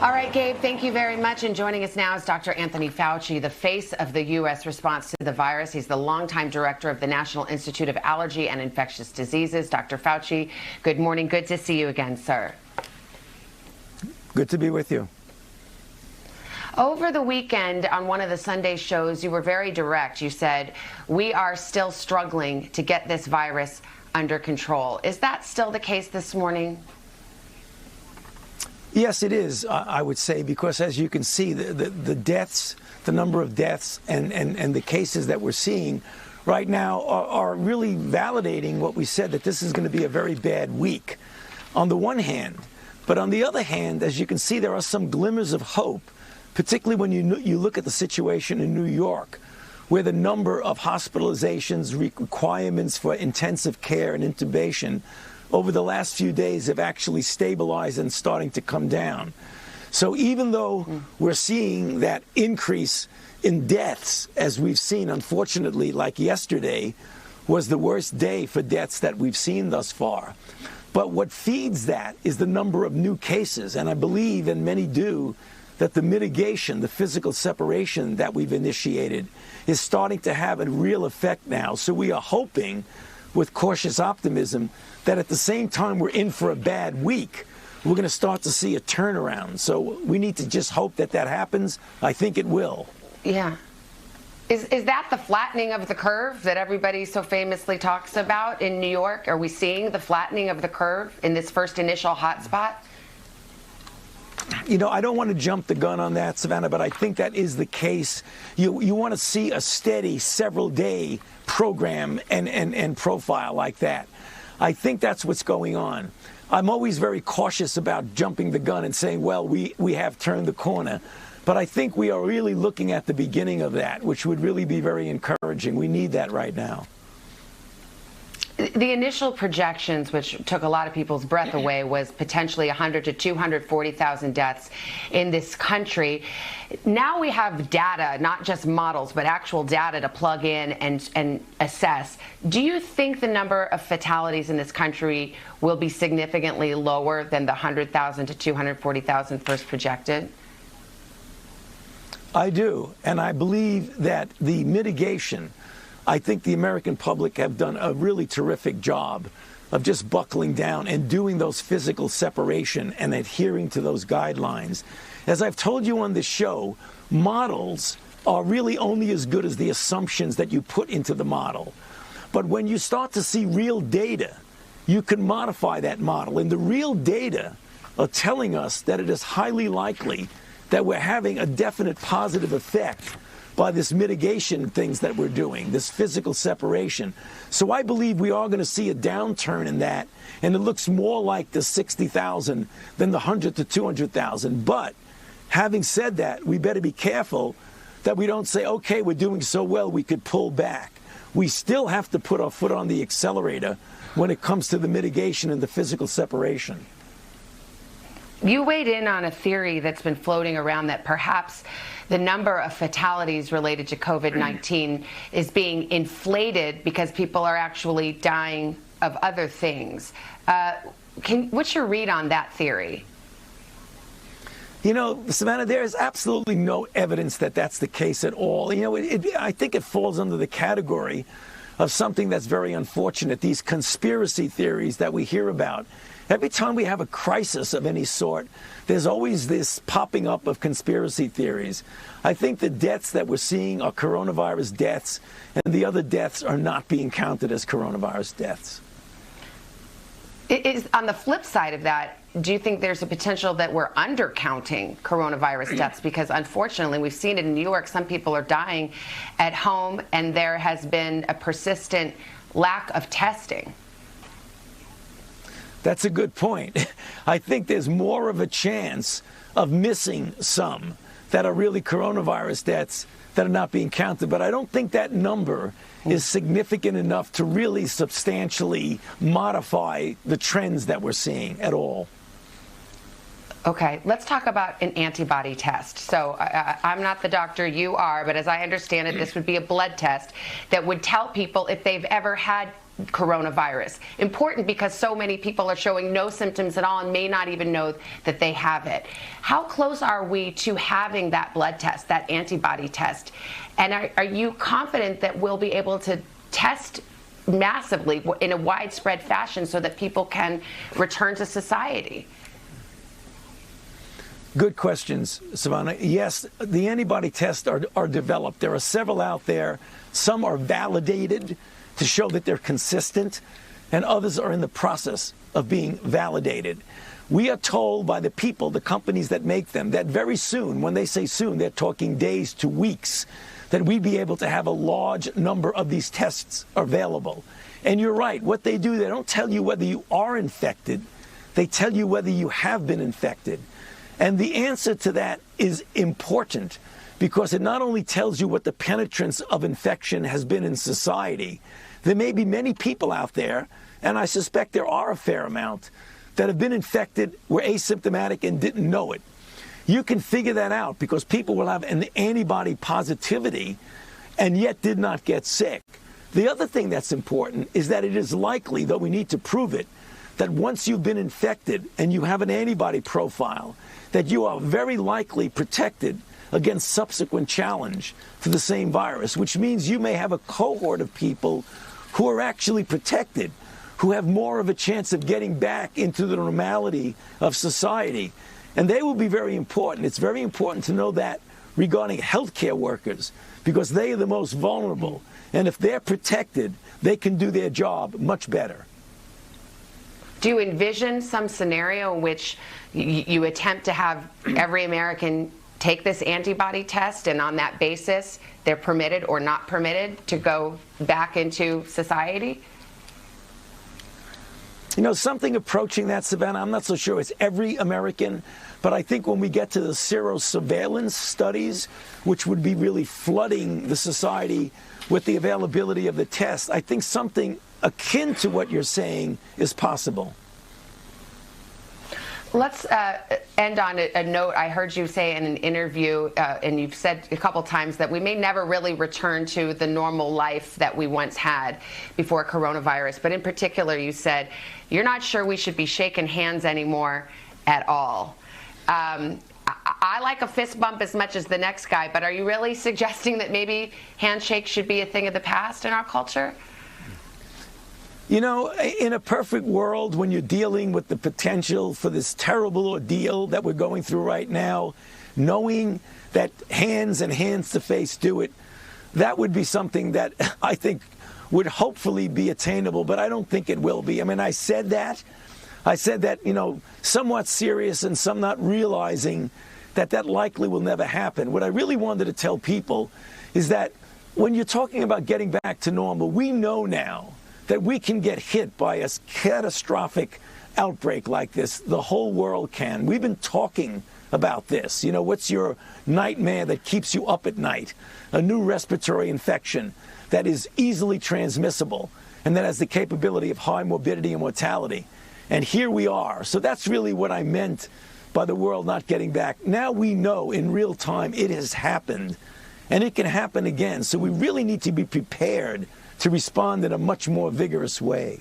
All right, Gabe, thank you very much. And joining us now is Dr. Anthony Fauci, the face of the U.S. response to the virus. He's the longtime director of the National Institute of Allergy and Infectious Diseases. Dr. Fauci, good morning. Good to see you again, sir. Good to be with you. Over the weekend on one of the Sunday shows, you were very direct. You said, we are still struggling to get this virus under control. Is that still the case this morning? Yes, it is, I would say, because as you can see, the deaths, the number of deaths and the cases that we're seeing right now are really validating what we said, that this is going to be a very bad week on the one hand. But on the other hand, as you can see, there are some glimmers of hope, particularly when you look at the situation in New York, where the number of hospitalizations, requirements for intensive care and intubation over the last few days have actually stabilized and starting to come down. So even though we're seeing that increase in deaths, as we've seen, unfortunately, like yesterday was the worst day for deaths that we've seen thus far. But what feeds that is the number of new cases. And I believe, and many do, that the mitigation, the physical separation that we've initiated is starting to have a real effect now. So we are hoping, with cautious optimism, that at the same time we're in for a bad week, we're going to start to see a turnaround. So we need to just hope that that happens. I think it will. Yeah. Is that the flattening of the curve that everybody so famously talks about in New York? Are we seeing the flattening of the curve in this first initial hotspot? You know, I don't want to jump the gun on that, Savannah, but I think that is the case. You want to see a steady several-day program and profile like that. I think that's what's going on. I'm always very cautious about jumping the gun and saying, well, we have turned the corner. But I think we are really looking at the beginning of that, which would really be very encouraging. We need that right now. The initial projections, which took a lot of people's breath away, was potentially 100 to 240,000 deaths in this country. Now we have data, not just models, but actual data to plug in and assess. Do you think the number of fatalities in this country will be significantly lower than the 100,000 to 240,000 first projected? I do, and I believe that the mitigation, I think the American public have done a really terrific job of just buckling down and doing those physical separation and adhering to those guidelines. As I've told you on this show, models are really only as good as the assumptions that you put into the model. But when you start to see real data, you can modify that model. And the real data are telling us that it is highly likely that we're having a definite positive effect by this mitigation things that we're doing, this physical separation. So I believe we are going to see a downturn in that, and it looks more like the 60,000 than the 100 to 200,000. But having said that, we better be careful that we don't say, okay, we're doing so well, we could pull back. We still have to put our foot on the accelerator when it comes to the mitigation and the physical separation. You weighed in on a theory that's been floating around that perhaps the number of fatalities related to COVID-19 is being inflated because people are actually dying of other things. What's your read on that theory? You know, Savannah, there is absolutely no evidence that that's the case at all. You know, I think it falls under the category of something that's very unfortunate, these conspiracy theories that we hear about. Every time we have a crisis of any sort, there's always this popping up of conspiracy theories. I think the deaths that we're seeing are coronavirus deaths, and the other deaths are not being counted as coronavirus deaths. On the flip side of that, do you think there's a potential that we're undercounting coronavirus deaths? Because unfortunately, we've seen it in New York. Some people are dying at home, and there has been a persistent lack of testing. That's a good point. I think there's more of a chance of missing some that are really coronavirus deaths that are not being counted. But I don't think that number is significant enough to really substantially modify the trends that we're seeing at all. Okay, let's talk about an antibody test. So I'm not the doctor, you are, but as I understand it, this would be a blood test that would tell people if they've ever had coronavirus. Important because so many people are showing no symptoms at all and may not even know that they have it. How close are we to having that blood test, that antibody test? And are you confident that we'll be able to test massively in a widespread fashion so that people can return to society? Good questions, Savannah. Yes, the antibody tests are developed. There are several out there. Some are validated to show that they're consistent, and others are in the process of being validated. We are told by the people, the companies that make them, that very soon, when they say soon, they're talking days to weeks, that we'd be able to have a large number of these tests available. And you're right, what they do, they don't tell you whether you are infected, they tell you whether you have been infected. And the answer to that is important because it not only tells you what the penetrance of infection has been in society, there may be many people out there, and I suspect there are a fair amount, that have been infected, were asymptomatic, and didn't know it. You can figure that out because people will have an antibody positivity and yet did not get sick. The other thing that's important is that it is likely, though we need to prove it, that once you've been infected and you have an antibody profile, that you are very likely protected against subsequent challenge to the same virus, which means you may have a cohort of people who are actually protected, who have more of a chance of getting back into the normality of society. And they will be very important. It's very important to know that regarding healthcare workers, because they are the most vulnerable. And if they're protected, they can do their job much better. Do you envision some scenario in which you attempt to have every American take this antibody test, and on that basis, they're permitted or not permitted to go back into society? You know, something approaching that, Savannah, I'm not so sure it's every American, but I think when we get to the serosurveillance studies, which would be really flooding the society with the availability of the test, I think something akin to what you're saying is possible. Let's end on a note. I heard you say in an interview, and you've said a couple times, that we may never really return to the normal life that we once had before coronavirus. But in particular, you said you're not sure we should be shaking hands anymore at all. I like a fist bump as much as the next guy, but are you really suggesting that maybe handshakes should be a thing of the past in our culture? You know, in a perfect world, when you're dealing with the potential for this terrible ordeal that we're going through right now, knowing that hands and hands to face do it, that would be something that I think would hopefully be attainable, but I don't think it will be. I mean, I said that, you know, somewhat serious and some not realizing that that likely will never happen. What I really wanted to tell people is that when you're talking about getting back to normal, we know now that we can get hit by a catastrophic outbreak like this. The whole world can. We've been talking about this. You know, what's your nightmare that keeps you up at night? A new respiratory infection that is easily transmissible and that has the capability of high morbidity and mortality. And here we are. So that's really what I meant by the world not getting back. Now we know in real time it has happened, and it can happen again. So we really need to be prepared to respond in a much more vigorous way.